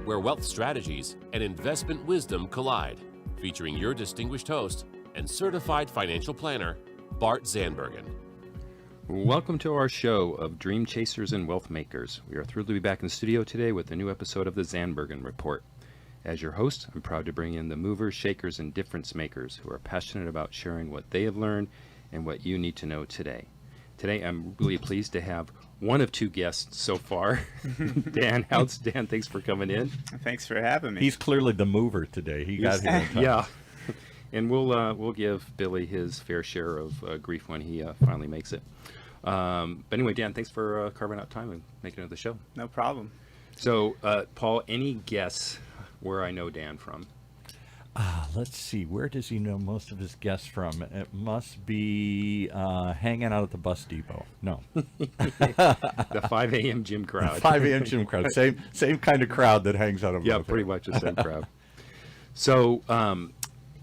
where wealth strategies and investment wisdom collide, featuring your distinguished host and certified financial planner, Bart Zandbergen. Welcome to our show of Dream Chasers and Wealth Makers. We are thrilled to be back in the studio today with a new episode of the Zandbergen Report. As your host, I'm proud to bring in the movers, shakers, and difference makers who are passionate about sharing what they have learned and what you need to know today. Today, I'm really pleased to have one of two guests so far. Dan, Dan, thanks for coming in. Thanks for having me. He's clearly the mover today. He got here in time. Yeah. And we'll give Billy his fair share of grief when he finally makes it. But anyway, Dan, thanks for carving out time and making it to the show. No problem. So, Paul, any guess where I know Dan from? Let's see. Where does he know most of his guests from? It must be hanging out at the bus depot. No. The 5 a.m. gym crowd. 5 a.m. gym crowd. Same kind of crowd that hangs out. Yeah, pretty much the same crowd. So,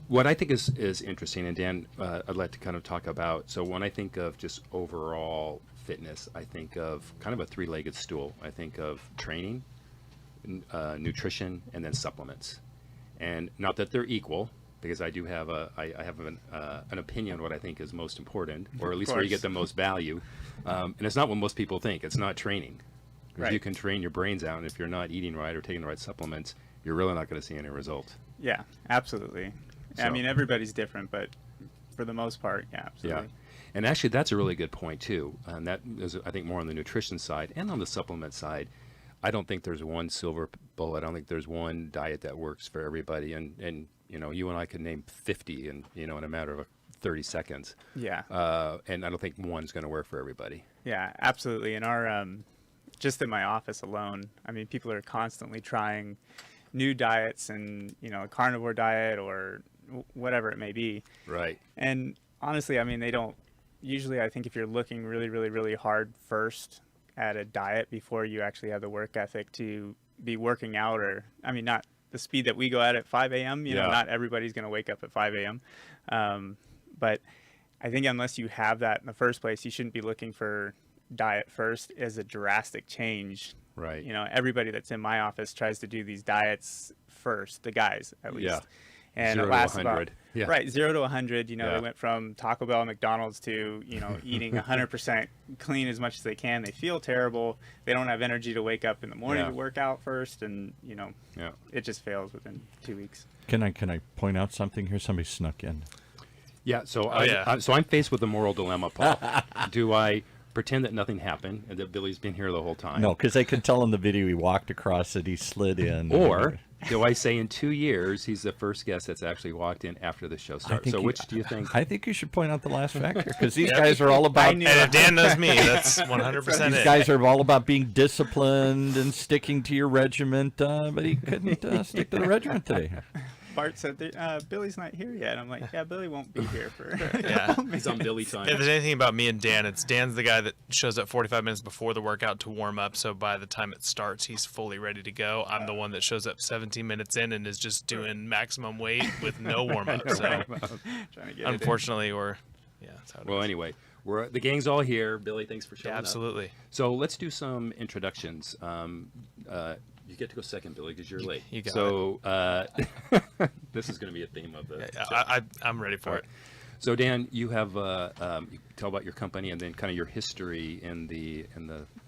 what I think is interesting, and Dan, I'd like to kind of talk about. So, when I think of just overall fitness, I think of kind of a three-legged stool. I think of training, nutrition, and then supplements. And not that they're equal, because I do have I have an opinion on what I think is most important, or at least where you get the most value. And it's not what most people think. It's not training. Because you can train your brains out, and if you're not eating right or taking the right supplements, you're really not going to see any result. Yeah, absolutely. So, I mean, everybody's different, but for the most part, yeah, absolutely. Yeah. And actually, that's a really good point, too. And that is, I think, more on the nutrition side and on the supplement side. I don't think there's one silver bullet. I don't think there's one diet that works for everybody. And you know, you and I could name 50 in a matter of 30 seconds. Yeah. And I don't think one's going to work for everybody. Yeah, absolutely. In our, just in my office alone, I mean, people are constantly trying new diets and, a carnivore diet or whatever it may be. Right. And honestly, I mean, they don't, usually I think if you're looking really, really, really hard first at a diet before you actually have the work ethic to be working out, or I mean, not the speed that we go at 5 a.m. You know, not everybody's going to wake up at 5 a.m. But I think unless you have that in the first place, you shouldn't be looking for diet first as a drastic change. Right. Everybody that's in my office tries to do these diets first, the guys at least. Yeah. And 0 it lasts to 100. about, right, 0 to 100. They went from Taco Bell and McDonald's to, eating 100% clean as much as they can. They feel terrible. They don't have energy to wake up in the morning to work out first. And, it just fails within 2 weeks. Can I point out something here? Somebody snuck in. Yeah. So I'm faced with a moral dilemma, Paul. Do I pretend that nothing happened and that Billy's been here the whole time? No, because they could tell in the video he walked across it, he slid in. Or do I say in 2 years he's the first guest that's actually walked in after the show starts? So which do you think? I think you should point out the last factor, because these guys are all about. And if Dan knows me, that's 100% These guys are all about being disciplined and sticking to your regiment, but he couldn't stick to the regiment today. Bart said, Billy's not here yet. I'm like, yeah, Billy won't be here for He's on Billy time. If there's anything about me and Dan, Dan's the guy that shows up 45 minutes before the workout to warm up, so by the time it starts, he's fully ready to go. I'm the one that shows up 17 minutes in and is just doing maximum weight with no warm-up. So, trying to get unfortunately, that's how it is. Anyway, the gang's all here. Billy, thanks for showing up. Absolutely. So let's do some introductions. You get to go second, Billy, because you're late. You got it. This is going to be a theme of the show. I'm ready for it. So Dan, you have you tell about your company and then kind of your history in the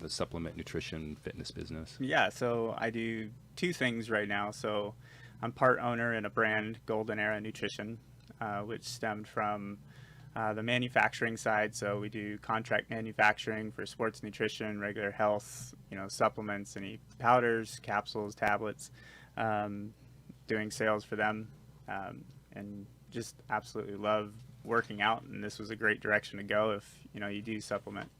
supplement, nutrition, fitness business. Yeah, so I do two things right now. So I'm part owner in a brand, Golden Era Nutrition, which stemmed from the manufacturing side. So we do contract manufacturing for sports nutrition, regular health, supplements, any powders, capsules, tablets, doing sales for them, and just absolutely love working out. And this was a great direction to go if, you do supplement.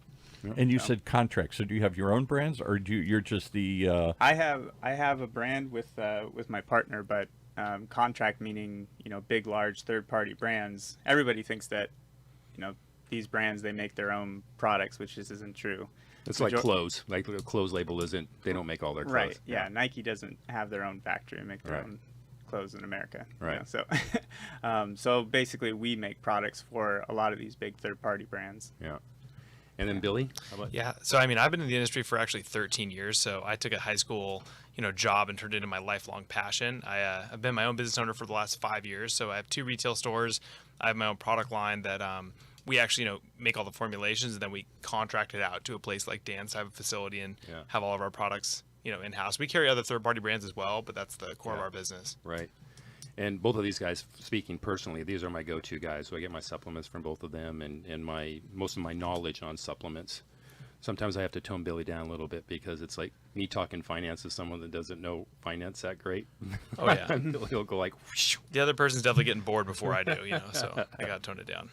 And you said contract. So do you have your own brands, or you're just the? I have a brand with my partner, but contract meaning big, large third-party brands. Everybody thinks that these brands, they make their own products, which just isn't true. It's like clothes. Like the clothes label isn't. They don't make all their clothes. Right. Yeah. Nike doesn't have their own factory and make their own clothes in America. Right. So basically, we make products for a lot of these big third-party brands. Yeah. And then Billy, how about Yeah. So, I mean, I've been in the industry for actually 13 years. So I took a high school, job and turned into my lifelong passion. I've been my own business owner for the last 5 years. So I have 2 retail stores. I have my own product line that we actually make all the formulations, and then we contract it out to a place like Dan's, have a facility and have all of our products in-house. We carry other third-party brands as well, but that's the core of our business. Right. And both of these guys, speaking personally, these are my go-to guys. So I get my supplements from both of them, and most of my knowledge on supplements. Sometimes I have to tone Billy down a little bit because it's like me talking finance to someone that doesn't know finance that great. Oh yeah. He'll go like, whoosh. The other person's definitely getting bored before I do, so I got to tone it down.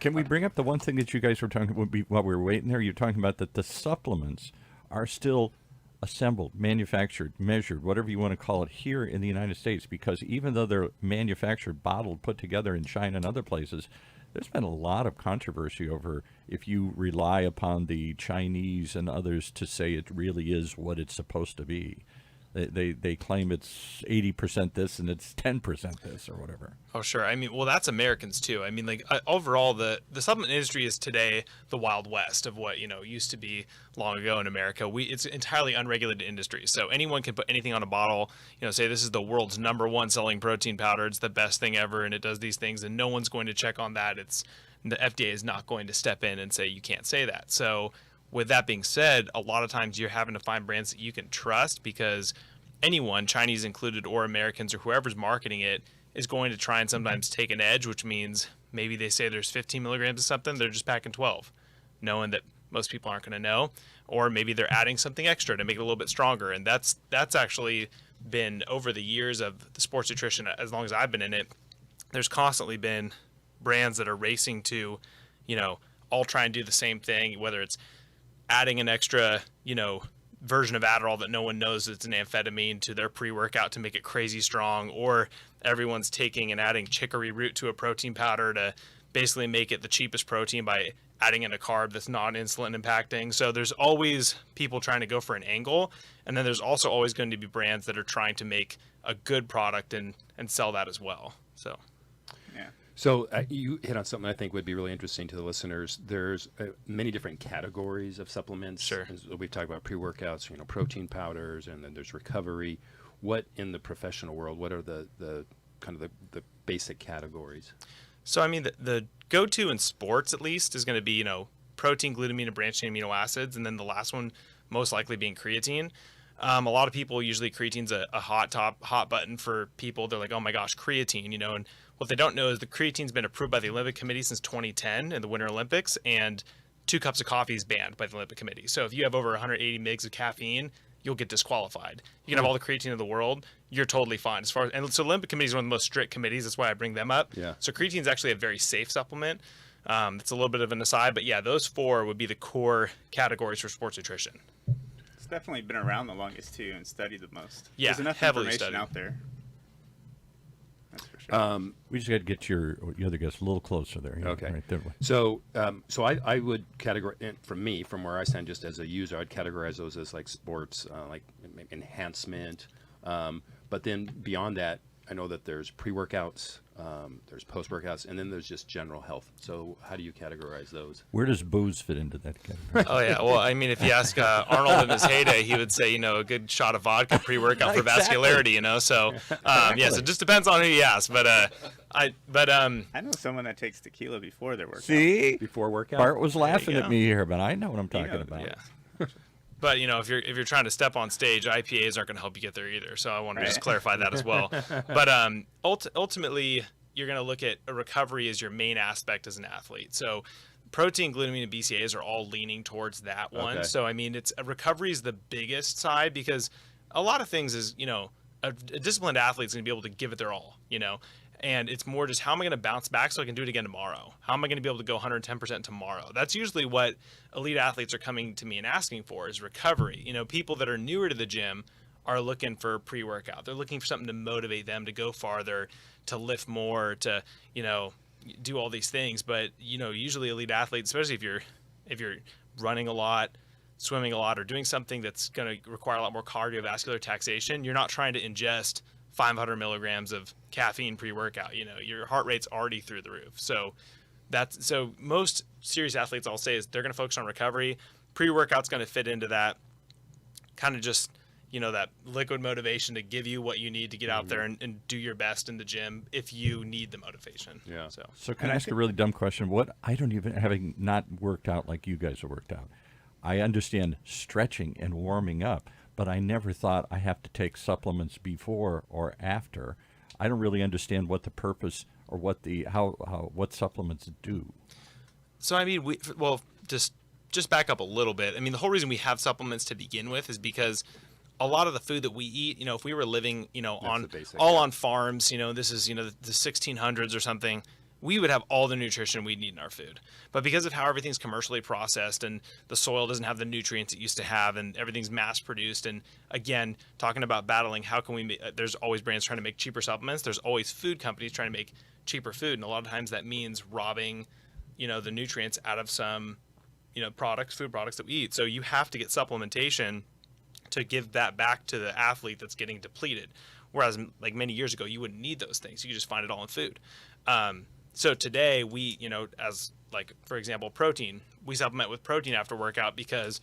Can we bring up the one thing that you guys were talking about while we were waiting there? You're talking about that the supplements are still assembled, manufactured, measured, whatever you want to call it, here in the United States, because even though they're manufactured, bottled, put together in China and other places, there's been a lot of controversy over if you rely upon the Chinese and others to say it really is what it's supposed to be. They claim it's 80% this and it's 10% this or whatever. Oh, sure. I mean, well, that's Americans too. I mean, overall, the supplement industry is today the Wild West of what, used to be long ago in America. It's entirely unregulated industry. So anyone can put anything on a bottle, say this is the world's #1 selling protein powder. It's the best thing ever. And it does these things, and no one's going to check on that. The FDA is not going to step in and say, you can't say that. So with that being said, a lot of times you're having to find brands that you can trust, because anyone, Chinese included, or Americans, or whoever's marketing it, is going to try and sometimes take an edge, which means maybe they say there's 15 milligrams of something, they're just packing 12, knowing that most people aren't going to know. Or maybe they're adding something extra to make it a little bit stronger. And that's actually been, over the years of the sports nutrition, as long as I've been in it, there's constantly been brands that are racing to, all try and do the same thing, whether it's adding an extra, version of Adderall that no one knows it's an amphetamine to their pre-workout to make it crazy strong, or everyone's taking and adding chicory root to a protein powder to basically make it the cheapest protein by adding in a carb that's non-insulin impacting. So there's always people trying to go for an angle, and then there's also always going to be brands that are trying to make a good product and sell that as well. So you hit on something I think would be really interesting to the listeners. There's many different categories of supplements. Sure. We've talked about pre-workouts, protein powders, and then there's recovery. What in the professional world, what are the kind of the basic categories? So, I mean, the go-to in sports, at least, is going to be, protein, glutamine, and branched-chain amino acids, and then the last one most likely being creatine. A lot of people, usually creatine's a hot button for people. They're like, oh my gosh, creatine, and what they don't know is the creatine's been approved by the Olympic Committee since 2010 in the Winter Olympics, and 2 cups of coffee is banned by the Olympic Committee. So if you have over 180 mgs of caffeine, you'll get disqualified. You can have all the creatine in the world, you're totally fine. And so the Olympic Committee is one of the most strict committees. That's why I bring them up. Yeah. So creatine is actually a very safe supplement. It's a little bit of an aside, but yeah, those 4 would be the core categories for sports nutrition. It's definitely been around the longest too, and studied the most. Yeah, There's enough heavily information studied. out there. That's for sure. We just got to get your other guest a little closer there. Okay. Right there. So I would categorize, from where I stand, just as a user, I'd categorize those as like sports, like enhancement. But then beyond that, I know that there's pre-workouts, there's post-workouts, and then there's just general health. So how do you categorize those? Where does booze fit into that category? Oh yeah, well, I mean, if you ask Arnold in his heyday, he would say, a good shot of vodka pre-workout for vascularity, So, yeah, so it just depends on who you ask. But I know someone that takes tequila before their workout. See? Before workout? Bart was laughing go. at me here, but I know what I'm talking about. yeah. But if you're trying to step on stage, IPAs aren't going to help you get there either. So I want to just clarify that as well. But ultimately, you're going to look at a recovery as your main aspect as an athlete. So protein, glutamine, and BCAAs are all leaning towards that one. Okay. So I mean, recovery is the biggest side, because a lot of things is a disciplined athlete's going to be able to give it their all. And it's more just, how am I going to bounce back so I can do it again tomorrow? How am I going to be able to go 110% tomorrow? That's usually what elite athletes are coming to me and asking for, is recovery. People that are newer to the gym are looking for pre-workout. They're looking for something to motivate them to go farther, to lift more, to, do all these things. But, usually elite athletes, especially if you're running a lot, swimming a lot, or doing something that's going to require a lot more cardiovascular taxation, you're not trying to ingest 500 milligrams of caffeine pre-workout. Your heart rate's already through the roof. So most serious athletes, I'll say, is they're going to focus on recovery. Pre-workout's going to fit into that, kind of just that liquid motivation to give you what you need to get out there and do your best in the gym if you need the motivation. Yeah. So can I ask a really dumb question? I don't even, having not worked out like you guys have worked out, I understand stretching and warming up, but I never thought I have to take supplements before or after. I don't really understand what the purpose or what supplements do. So I mean, just back up a little bit. I mean, the whole reason we have supplements to begin with is because a lot of the food that we eat, if we were living, on farms, this is, the 1600s or something, we would have all the nutrition we need in our food. But because of how everything's commercially processed and the soil doesn't have the nutrients it used to have and everything's mass produced, and again, talking about battling, how can we there's always brands trying to make cheaper supplements. There's always food companies trying to make cheaper food. And a lot of times that means robbing, the nutrients out of some, food products that we eat. So you have to get supplementation to give that back to the athlete that's getting depleted. Whereas like many years ago, you wouldn't need those things. You could just find it all in food. So today we, as like, for example, protein, we supplement with protein after workout because,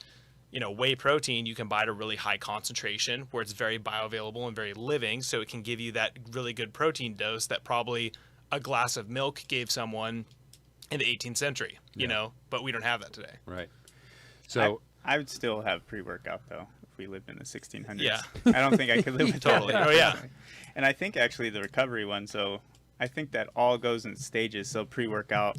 whey protein you can buy at a really high concentration where it's very bioavailable and very living. So it can give you that really good protein dose that probably a glass of milk gave someone in the 18th century, but we don't have that today. Right. So I would still have pre-workout though if we lived in the 1600s. Yeah. I don't think I could live with Totally. that. Oh, yeah. And I think actually the recovery one, so I think that all goes in stages. So pre-workout,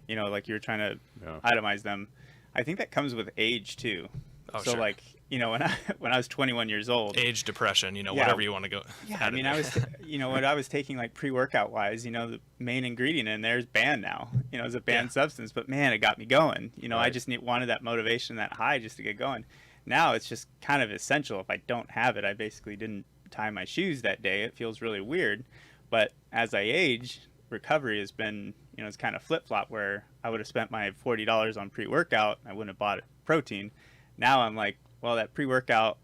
like you're trying to itemize them. I think that comes with age too. Oh, so sure. like, when I was 21 years old, Age, depression, whatever you want to go. yeah, I mean, I was, what I was taking like pre-workout wise, the main ingredient in there is banned now, it's a banned substance, but man, it got me going. I just wanted that motivation, that high just to get going. Now it's just kind of essential. If I don't have it, I basically didn't tie my shoes that day. It feels really weird. But as I age, recovery has been, it's kind of flip-flop where I would have spent my $40 on pre-workout. I wouldn't have bought protein. Now I'm like, well, that pre-workout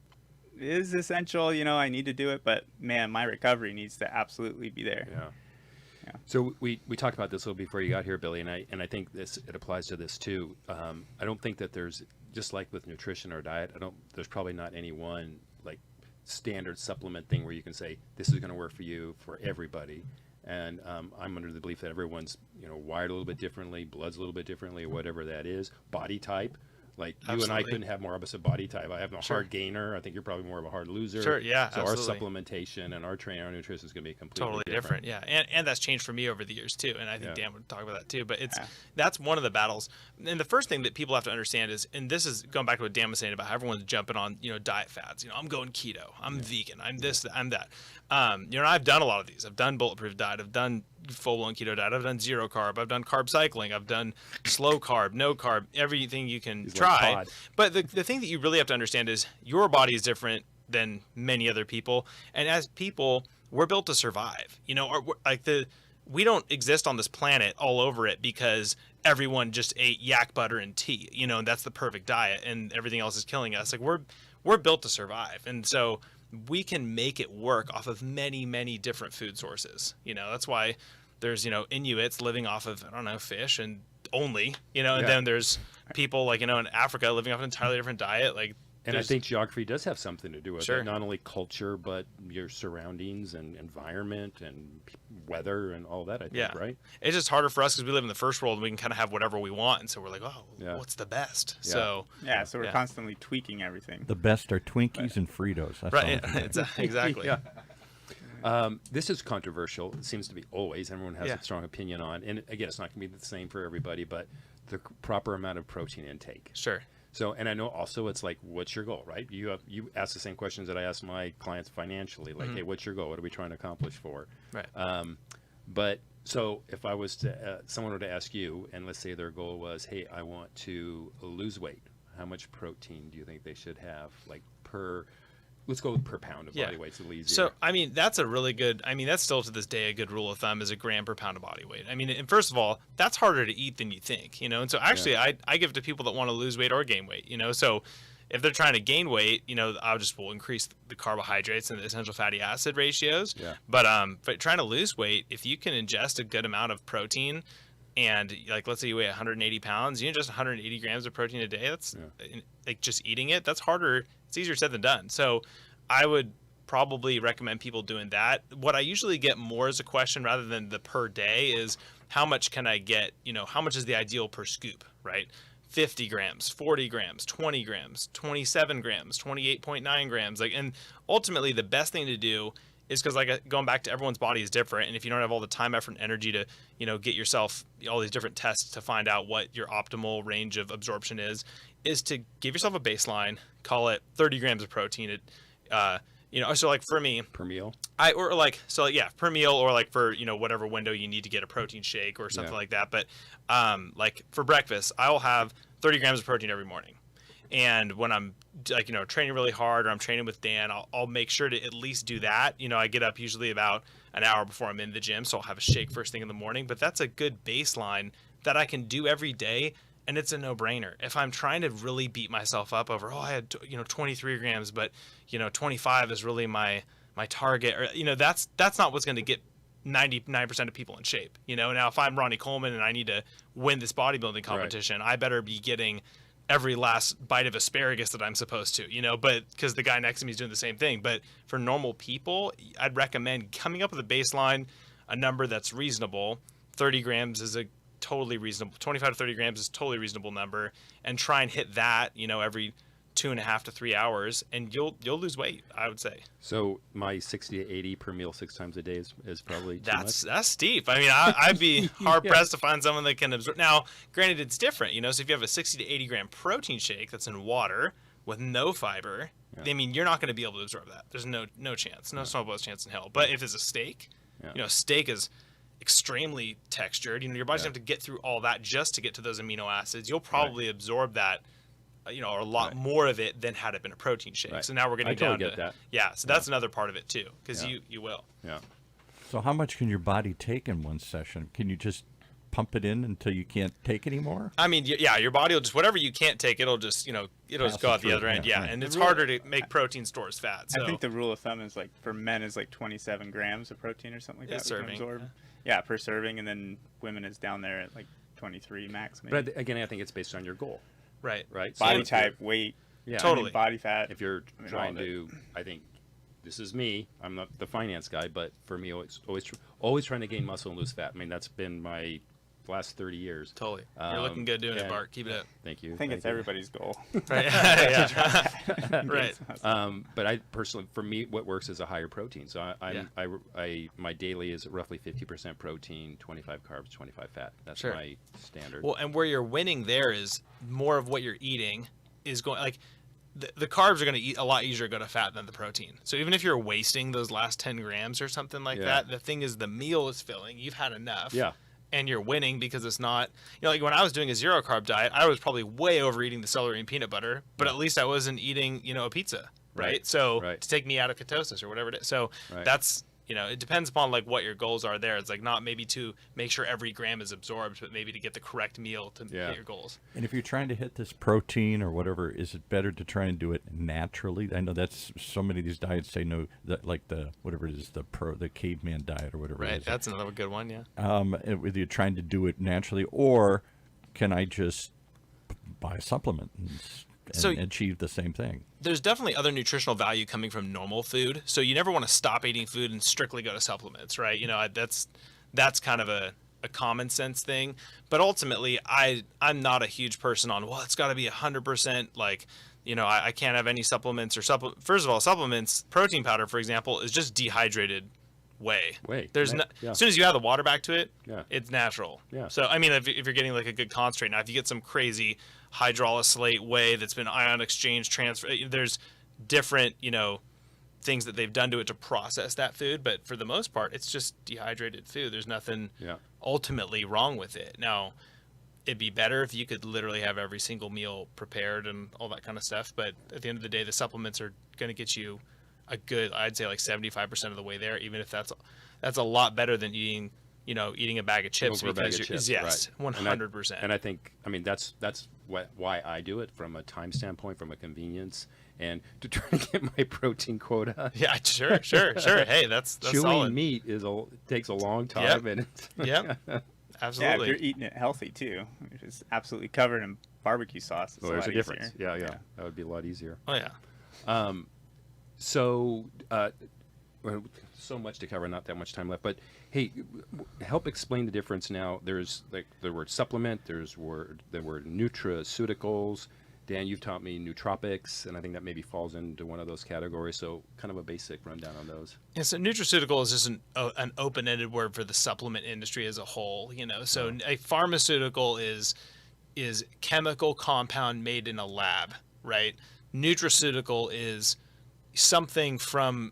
is essential. I need to do it. But, man, my recovery needs to absolutely be there. Yeah. So we talked about this a little before you got here, Billy, and I think it applies to this too. I don't think that there's, just like with nutrition or diet, there's probably not any one like standard supplement thing where you can say this is going to work for you, for everybody. And I'm under the belief that everyone's wired a little bit differently, blood's a little bit differently, or whatever that is, body type. Like you Absolutely. and I couldn't have more opposite body type. I have a hard gainer. I think you're probably more of a hard loser. Sure, yeah, So absolutely. our supplementation and our training, our nutrition is going to be completely Totally different. Yeah. And that's changed for me over the years too. And I think Dan would talk about that too, but that's one of the battles. And the first thing that people have to understand is, and this is going back to what Dan was saying about how everyone's jumping on, diet fads. I'm going keto, I'm vegan, I'm this, I'm that. I've done a lot of these. I've done bulletproof diet. I've done full-blown keto diet. I've done zero carb. I've done carb cycling. I've done slow carb, no carb, everything you can try. Like but the thing that you really have to understand is your body is different than many other people. And as people, we're built to survive. We don't exist on this planet all over it because everyone just ate yak butter and tea, and that's the perfect diet and everything else is killing us. Like we're built to survive. And so we can make it work off of many, many different food sources. That's why there's, Inuits living off of, fish and only, and then there's people like, in Africa living off an entirely different diet. Like, and I think geography does have something to do with Sure. it. Not only culture, but your surroundings and environment and weather and all that, I think, right? It's just harder for us because we live in the first world and we can kind of have whatever we want. And so we're like, what's the best? Yeah. So So we're constantly tweaking everything. The best are Twinkies and Fritos. That's all. It's exactly. This is controversial. It seems to be always. Everyone has Yeah. a strong opinion on. And again, it's not going to be the same for everybody, but the proper amount of protein intake. Sure. So, and I know also it's like, what's your goal, right? You ask the same questions that I ask my clients financially, like, hey, what's your goal? What are we trying to accomplish for? Right. But so if I was to, someone were to ask you, and let's say their goal was, hey, I want to lose weight. How much protein do you think they should have, like let's go with per pound of body weight. It's a little easier. So, that's a really good, that's still to this day a good rule of thumb, is a gram per pound of body weight. And first of all, that's harder to eat than you think, and so actually I give it to people that want to lose weight or gain weight, so if they're trying to gain weight, we'll increase the carbohydrates and the essential fatty acid ratios. Yeah. But trying to lose weight, if you can ingest a good amount of protein, and like, let's say you weigh 180 pounds, you ingest 180 grams of protein a day. That's like just eating it. That's harder. It's easier said than done. So I would probably recommend people doing that. What I usually get more as a question rather than the per day is how much can I get, how much is the ideal per scoop, right? 50 grams, 40 grams, 20 grams, 27 grams, 28.9 grams. And ultimately the best thing to do is because going back to everyone's body is different. And if you don't have all the time, effort, and energy to, get yourself all these different tests to find out what your optimal range of absorption is to give yourself a baseline, call it 30 grams of protein. So like for me, Per meal? per meal, or like for, whatever window you need to get a protein shake or something like that. But like for breakfast, I will have 30 grams of protein every morning. And when I'm training really hard or I'm training with Dan, I'll make sure to at least do that. I get up usually about an hour before I'm in the gym, so I'll have a shake first thing in the morning. But that's a good baseline that I can do every day, and it's a no-brainer. If I'm trying to really beat myself up over, I had 23 grams, but 25 is really my target, or that's not what's going to get 99% of people in shape. Now if I'm Ronnie Coleman and I need to win this bodybuilding competition, I better be getting every last bite of asparagus that I'm supposed to, but because the guy next to me is doing the same thing. But for normal people, I'd recommend coming up with a baseline, a number that's reasonable. 30 grams is a totally reasonable, 25 to 30 grams is a totally reasonable number, and try and hit that, every 2.5 to 3 hours, and you'll lose weight, I would say. So my 60 to 80 per meal 6 times a day is probably too much? That's steep. I mean, I'd be hard pressed to find someone that can absorb. Now, granted, it's different, so if you have a 60 to 80 gram protein shake that's in water with no fiber, I mean, you're not going to be able to absorb that. There's no chance, no snowball's chance in hell. But if it's a steak, steak is extremely textured. Your body's going to have to get through all that just to get to those amino acids. You'll probably absorb that, a lot more of it than had it been a protein shake. So now we're getting down to that. Yeah, so that's another part of it too, because you will. Yeah. So how much can your body take in one session? Can you just pump it in until you can't take anymore? I mean, your body will just, whatever you can't take, it'll just go out the other end. Yeah, and it's harder to make protein stores fat. So. I think the rule of thumb is for men is 27 grams of protein or something like that. Serving. Yeah, per serving, and then women is down there at 23 max. Maybe. But again, I think it's based on your goal. Right. Body type, weight. Yeah. Totally. Body fat. If you're trying to, I think, this is me. I'm not the finance guy, but for me, always trying to gain muscle and lose fat. I mean, that's been my last 30 years. Totally. You're looking good doing it, Bart. Keep it up. Thank you. I think it's everybody's goal. Right. Right. But I personally, for me, what works is a higher protein. So my daily is roughly 50% protein, 25 carbs, 25 fat. That's my standard. Well, and where you're winning there is more of what you're eating is going the carbs are going to eat a lot easier to go to fat than the protein. So even if you're wasting those last 10 grams or something like that, the thing is the meal is filling. You've had enough. Yeah. And you're winning because it's not, like when I was doing a 0 carb diet, I was probably way overeating the celery and peanut butter, but at least I wasn't eating, a pizza, right? So to take me out of ketosis or whatever it is. So that's, it depends upon what your goals are there. It's not maybe to make sure every gram is absorbed, but maybe to get the correct meal to hit your goals. And if you're trying to hit this protein or whatever, is it better to try and do it naturally? I know that's so many of these diets say no, that whatever it is, the caveman diet or whatever. Right, it is. that's another good one. Yeah. Whether you're trying to do it naturally, or can I just buy a supplement and achieve the same thing? There's definitely other nutritional value coming from normal food. So you never want to stop eating food and strictly go to supplements, right? That's kind of a common sense thing. But ultimately, I'm not a huge person on, it's got to be 100% I can't have any supplements or First of all, supplements, protein powder, for example, is just dehydrated whey. There's as soon as you add the water back to it, it's natural. Yeah. So I mean, if you're getting a good concentrate, now if you get some crazy hydrolysate whey that's been ion exchange transfer, there's different things that they've done to it to process that food, but for the most part, it's just dehydrated food. There's nothing ultimately wrong with it. Now, it'd be better if you could literally have every single meal prepared and all that kind of stuff, but at the end of the day, the supplements are going to get you a good, I'd say 75% of the way there, even if that's a lot better than eating a bag of chips. Because 100%. And I think, that's why I do it, from a time standpoint, from a convenience, and to try to get my protein quota. Yeah, sure. Hey, that's chewing solid. Meat takes a long time. Yep. And Absolutely. Yeah, if you're eating it healthy too, which is absolutely covered in barbecue sauce. There's a difference. Yeah, that would be a lot easier. Oh yeah. So, well, so much to cover, not that much time left. But hey, help explain the difference now. There's like the word supplement. There's the word nutraceuticals. Dan, you've taught me nootropics, and I think that maybe falls into one of those categories. So, kind of a basic rundown on those. Yeah, so nutraceutical is just an open-ended word for the supplement industry as a whole. So a pharmaceutical is chemical compound made in a lab, right? Nutraceutical is something from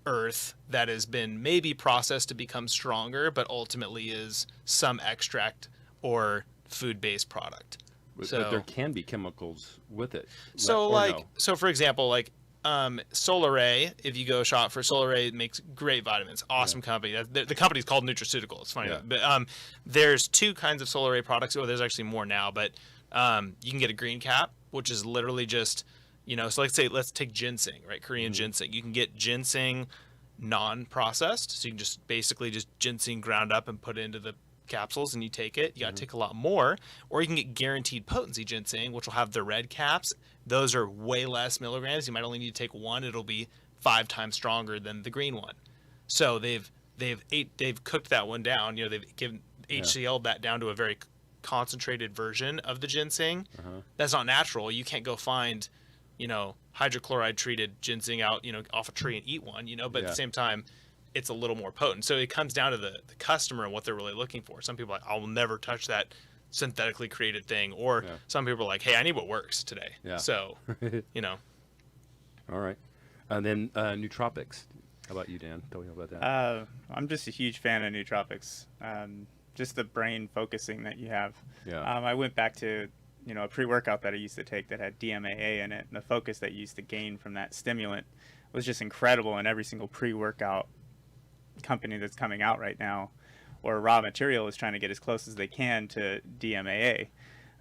earth that has been maybe processed to become stronger, but ultimately is some extract or food-based product. But there can be chemicals with it. So or no? so for example, Solaray, if you go shop for Solaray, it makes great vitamins. Awesome company. The company's called Nutraceutical. It's funny. Yeah. But there's two kinds of Solaray products. Oh, there's actually more now, but you can get a green cap, which is literally just, so let's take ginseng, right? Korean ginseng. You can get ginseng non-processed. So you can just basically just ginseng ground up and put it into the capsules and you take it. You got to take a lot more, or you can get guaranteed potency ginseng, which will have the red caps. Those are way less milligrams. You might only need to take one. It'll be 5 times stronger than the green one. So they've cooked that one down. They've given HCL'd that down to a very concentrated version of the ginseng. That's not natural. You can't go find, hydrochloride treated ginseng out, off a tree and eat one, but at the same time, it's a little more potent. So it comes down to the customer and what they're really looking for. Some people are like, I will never touch that synthetically created thing. Or some people are like, hey, I need what works today. Yeah. So, All right. And then nootropics. How about you, Dan? Tell me about that. I'm just a huge fan of nootropics. Just the brain focusing that you have. Yeah. I went back to, a pre-workout that I used to take that had DMAA in it. And the focus that you used to gain from that stimulant was just incredible. And every single pre-workout company that's coming out right now, or raw material, is trying to get as close as they can to DMAA.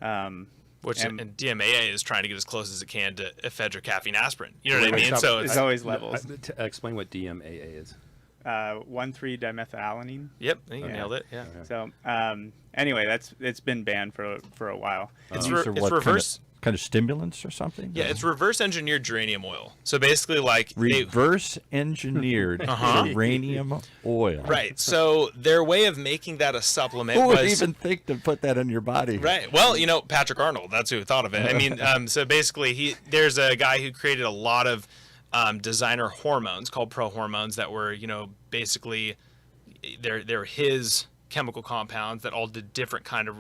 And DMAA is trying to get as close as it can to ephedra, caffeine, aspirin. You know what I mean? So it's always levels. Explain what DMAA is. 1,3-dimethylalanine. Yep, you nailed it. Yeah. So anyway, it's been banned for a while. It's These are what, reverse. kind of stimulants or something? Yeah, it's reverse engineered geranium oil. So basically, reverse engineered geranium oil. Right. So their way of making that a supplement Who would was even think to put that in your body? right. Well, Patrick Arnold. That's who thought of it. I mean, so basically, there's a guy who created a lot of designer hormones called prohormones that were, basically they're his chemical compounds that all did different kind of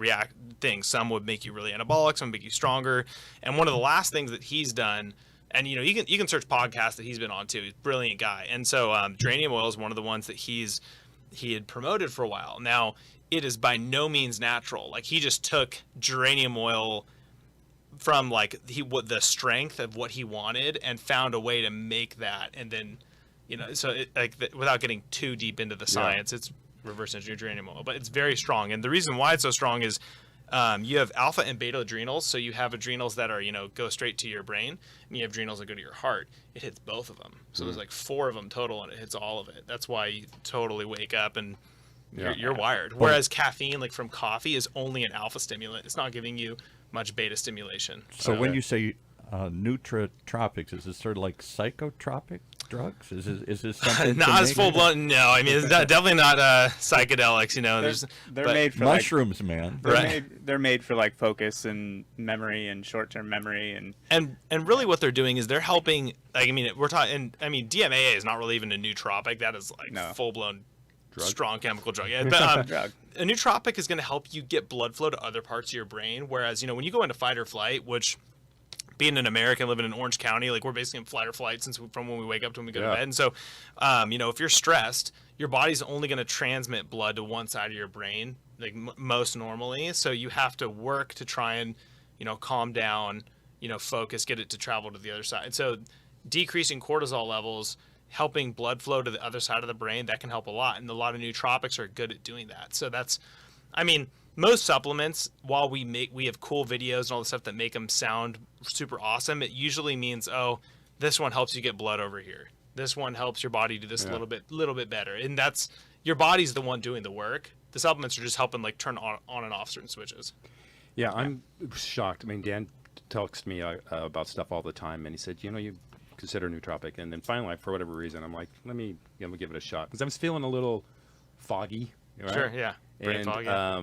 things. Some would make you really anabolic, some would make you stronger. And one of the last things that he's done, and you can search podcasts that he's been on too. He's a brilliant guy. And so geranium oil is one of the ones that he had promoted for a while. Now, it is by no means natural. Like, he just took geranium oil from the strength of what he wanted and found a way to make that, and then without getting too deep into the science, it's reverse engineered geranium oil, but it's very strong. And the reason why it's so strong is you have alpha and beta adrenals. So you have adrenals that are go straight to your brain, and you have adrenals that go to your heart. It hits both of them. So there's 4 of them total, and it hits all of it. That's why you totally wake up and you're wired. Whereas caffeine, from coffee, is only an alpha stimulant. It's not giving you much beta stimulation. So when you say nootropics, is it sort of like psychotropic drugs? Is this something not as full blown? No, I mean, it's definitely not psychedelics. They're made for mushrooms, man. They're made for focus and memory and short-term memory and really what they're doing is they're helping. We're talking. DMAA is not really even a nootropic. That is full blown. Strong chemical drug. Yeah, but drug. A nootropic is going to help you get blood flow to other parts of your brain. Whereas, when you go into fight or flight, which being an American living in Orange County, we're basically in flight or flight from when we wake up to when we go to bed. And so, if you're stressed, your body's only going to transmit blood to one side of your brain, most normally. So you have to work to try and, calm down, focus, get it to travel to the other side. So decreasing cortisol levels, helping blood flow to the other side of the brain, that can help a lot. And a lot of nootropics are good at doing that. So most supplements, while we have cool videos and all the stuff that make them sound super awesome, it usually means, this one helps you get blood over here. This one helps your body do this a little bit better. And that's, your body's the one doing the work. The supplements are just helping turn on and off certain switches. Yeah, I'm shocked. Dan talks to me about stuff all the time, and he said, consider nootropic, and then finally, for whatever reason, I'm like, let me give it a shot because I was feeling a little foggy. Right? Sure, yeah. Brain And fog, yeah.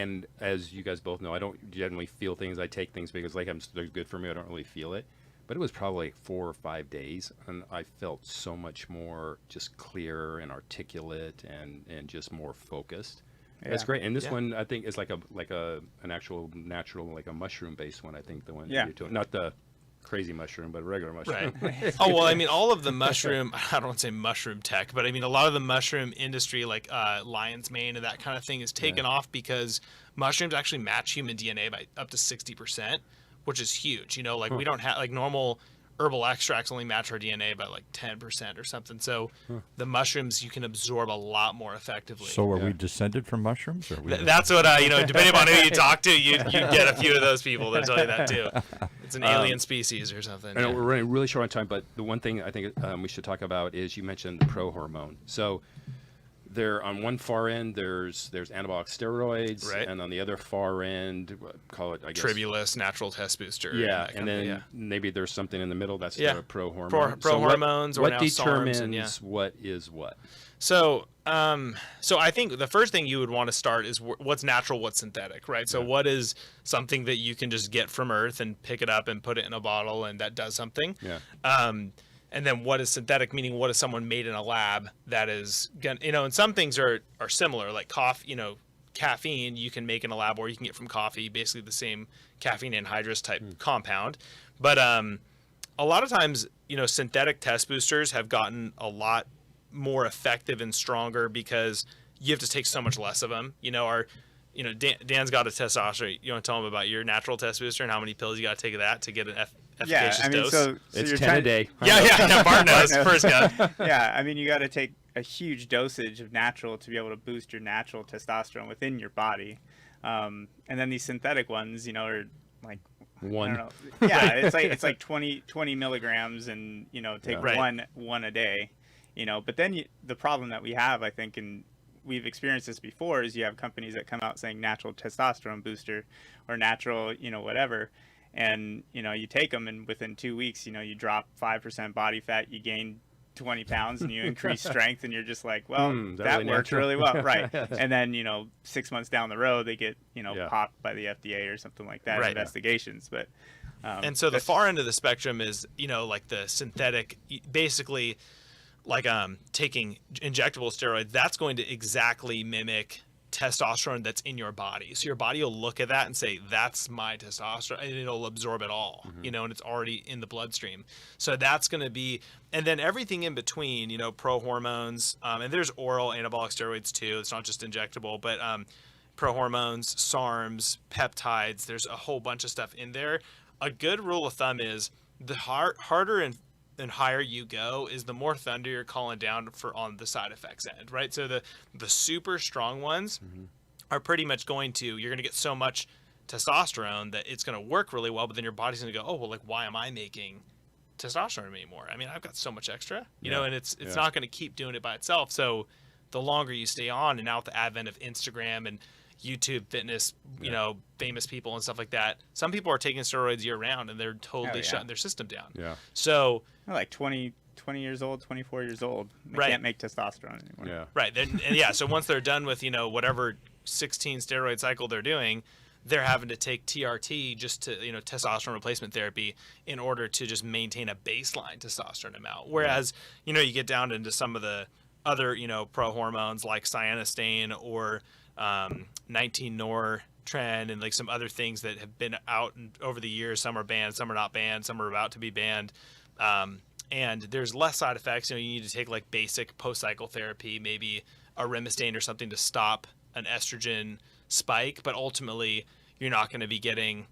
and as you guys both know, I don't generally feel things. I take things because they're good for me. I don't really feel it. But it was probably like 4 or 5 days, and I felt so much more just clear and articulate and just more focused. That's great. And this one, I think, is like an actual natural, like a mushroom based one. I think the one Yeah. you're doing, not the crazy mushroom, but a regular mushroom. Right. Oh, well, I mean, all of the mushroom, I don't want to say mushroom tech, but I mean, a lot of the mushroom industry, like lion's mane and that kind of thing, is taken off because mushrooms actually match human DNA by up to 60%, which is huge. You know, like we don't have, like normal herbal extracts only match our DNA by like 10% or something. So the mushrooms you can absorb a lot more effectively. So are we descended from mushrms? Or That's what, depending upon who you talk to, you get a few of those people that tell you that too. It's an alien species or something. I know we're running really short on time, but the one thing I think we should talk about is you mentioned the pro-hormone. So there, on one far end, there's anabolic steroids, Right. and on the other far end, call it, I guess, Tribulus, natural test booster. yeah, that and kind of then thing, maybe there's something in the middle that's Yeah. the pro-hormone. Pro-hormones, or what now determines SARMs, and what is what? So, so I think the first thing you would want to start is what's natural, what's synthetic, right? So what is something that you can just get from Earth and pick it up and put it in a bottle and that does something? Yeah. And then what is synthetic, meaning what is someone made in a lab that is gonna, and some things are similar, like coffee, caffeine you can make in a lab or you can get from coffee, basically the same caffeine anhydrous type compound. But a lot of times, synthetic test boosters have gotten a lot more effective and stronger because you have to take so much less of them. Dan's got a testosterone. You want to tell him about your natural test booster and how many pills you got to take of that to get an efficacious dose? So It's you're 10 a day. Yeah, Bart knows. First guy. Yeah, I mean, you got to take a huge dosage of natural to be able to boost your natural testosterone within your body. And then these synthetic ones, are like, One. I don't know. Yeah, it's like 20 milligrams, and take Right. one a day. But then the problem that we have, I think, and we've experienced this before, is you have companies that come out saying natural testosterone booster or natural, whatever. And, you take them and within 2 weeks, you drop 5% body fat, you gain 20 pounds and you increase strength, and you're just like, well, that really worked natural? really well. Right. And then, 6 months down the road, they get, Yeah. popped by the FDA or something like that, Right. investigations. But, And so the far end of the spectrum is, like the synthetic, basically like taking injectable steroids. That's going to exactly mimic testosterone that's in your body. So your body will look at that and say, that's my testosterone, and it'll absorb it all, and it's already in the bloodstream. So that's going to be, and then everything in between, pro-hormones, and there's oral anabolic steroids too. It's not just injectable, but pro-hormones, SARMs, peptides, there's a whole bunch of stuff in there. A good rule of thumb is the harder and higher you go is the more thunder you're calling down for on the side effects end, right? So the super strong ones are pretty much you're going to get so much testosterone that it's going to work really well, but then your body's going to go, oh, well, like, why am I making testosterone anymore? I mean, I've got so much extra, and it's not going to keep doing it by itself. So the longer you stay on, and now with the advent of Instagram and YouTube fitness, famous people and stuff like that, some people are taking steroids year round and they're totally shutting their system down. Yeah. So they're like 20 years old, 24 years old. They Right. can't make testosterone anymore. Yeah. right. So once they're done with, whatever 16 steroid cycle they're doing, they're having to take TRT just to, testosterone replacement therapy in order to just maintain a baseline testosterone amount. Whereas, you get down into some of the other, pro-hormones like cyanostane or 19-nortrend and like some other things that have been out over the years. Some are banned, some are not banned, some are about to be banned. And there's less side effects. You need to take like basic post-cycle therapy, maybe a arimistane or something to stop an estrogen spike, but ultimately you're not going to be getting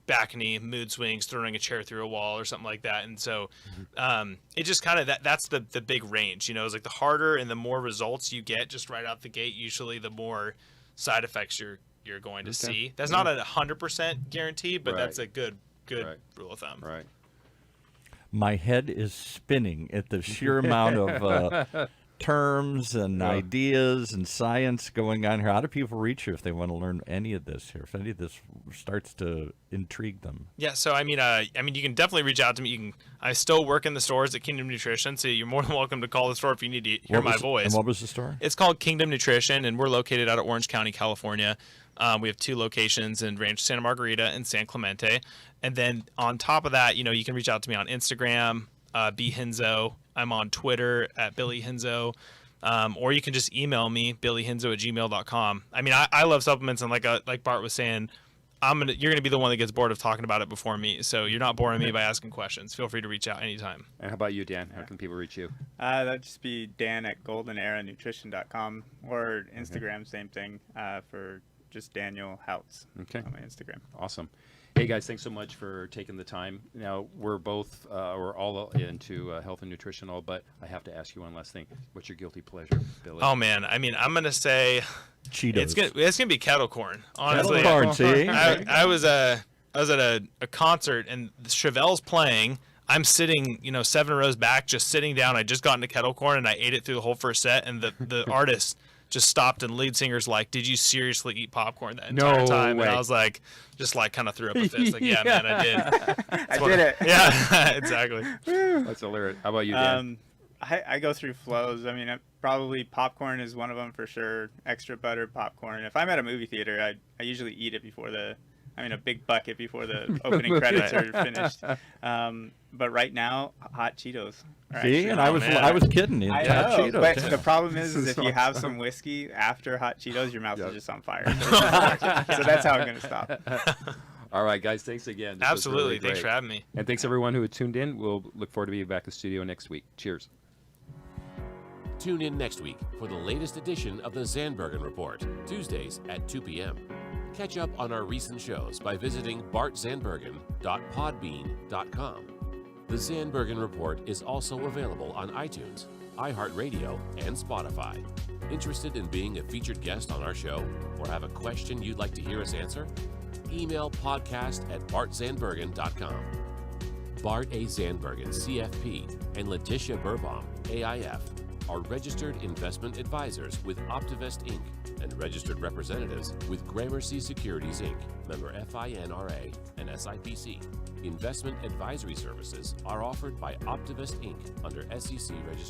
back knee, mood swings, throwing a chair through a wall or something like that. And so it just kind of that's the big range, it's like the harder and the more results you get just right out the gate, usually the more side effects you're going to see. That's not a 100% guarantee, but that's a good rule of thumb. Right. My head is spinning at the sheer amount of terms and ideas and science going on here. How do people reach you if they want to learn any of this here? If any of this starts to intrigue them? Yeah, so I mean, you can definitely reach out to me. I still work in the stores at Kingdom Nutrition, so you're more than welcome to call the store if you need to hear my voice. And what was the store? It's called Kingdom Nutrition, and we're located out of Orange County, California. We have 2 locations in Rancho Santa Margarita and San Clemente. And then on top of that, you can reach out to me on Instagram, bhinzo. I'm on Twitter at Billy Hinzo. Or you can just email me, billyhinzo@gmail.com. I mean, I love supplements, and like Bart was saying, you're gonna be the one that gets bored of talking about it before me. So you're not boring me by asking questions. Feel free to reach out anytime. And how about you, Dan? How can people reach you? That'd just be dan@goldeneranutrition.com, or Instagram, same thing, for just Daniel Houts on my Instagram. Awesome. Hey guys, thanks so much for taking the time. Now we're all into health and nutritional, but I have to ask you one last thing. What's your guilty pleasure, Billy? Oh man, I mean, I'm gonna say Cheetos. It's gonna be kettle corn. Honestly, Kettle corn, see? I was at a concert and Chevelle's playing. I'm sitting, 7 rows back, just sitting down. I just got into kettle corn and I ate it through the whole first set. And the artist just stopped, and lead singer's like, "Did you seriously eat popcorn that entire time?" way. And I was like, kind of threw up a fist. Like, yeah, man, I did. I did it. Yeah, exactly. That's hilarious. How about you, Dan? I go through flows. I mean, probably popcorn is one of them for sure. Extra butter popcorn. If I'm at a movie theater, I usually eat it before a big bucket before the opening credits are finished. But right now, hot Cheetos. See, and I was kidding. I Hot know, Cheetos, but yeah. the problem is if you have some whiskey after hot Cheetos, your mouth is just on fire. So that's how I'm going to stop. All right, guys, thanks again. This was Absolutely. really Thanks great. for having me. And thanks everyone who had tuned in. We'll look forward to being back in the studio next week. Cheers. Tune in next week for the latest edition of the Zandbergen Report, Tuesdays at 2 p.m. Catch up on our recent shows by visiting bartzandbergen.podbean.com. The Zandbergen Report is also available on iTunes, iHeartRadio, and Spotify. Interested in being a featured guest on our show, or have a question you'd like to hear us answer? Email podcast@bartzandbergen.com. Bart A. Zandbergen, CFP, and Letitia Burbaum, AIF, are registered investment advisors with Optivest Inc. and registered representatives with Gramercy Securities Inc., member FINRA and SIPC. Investment advisory services are offered by Optivest Inc. under SEC registration.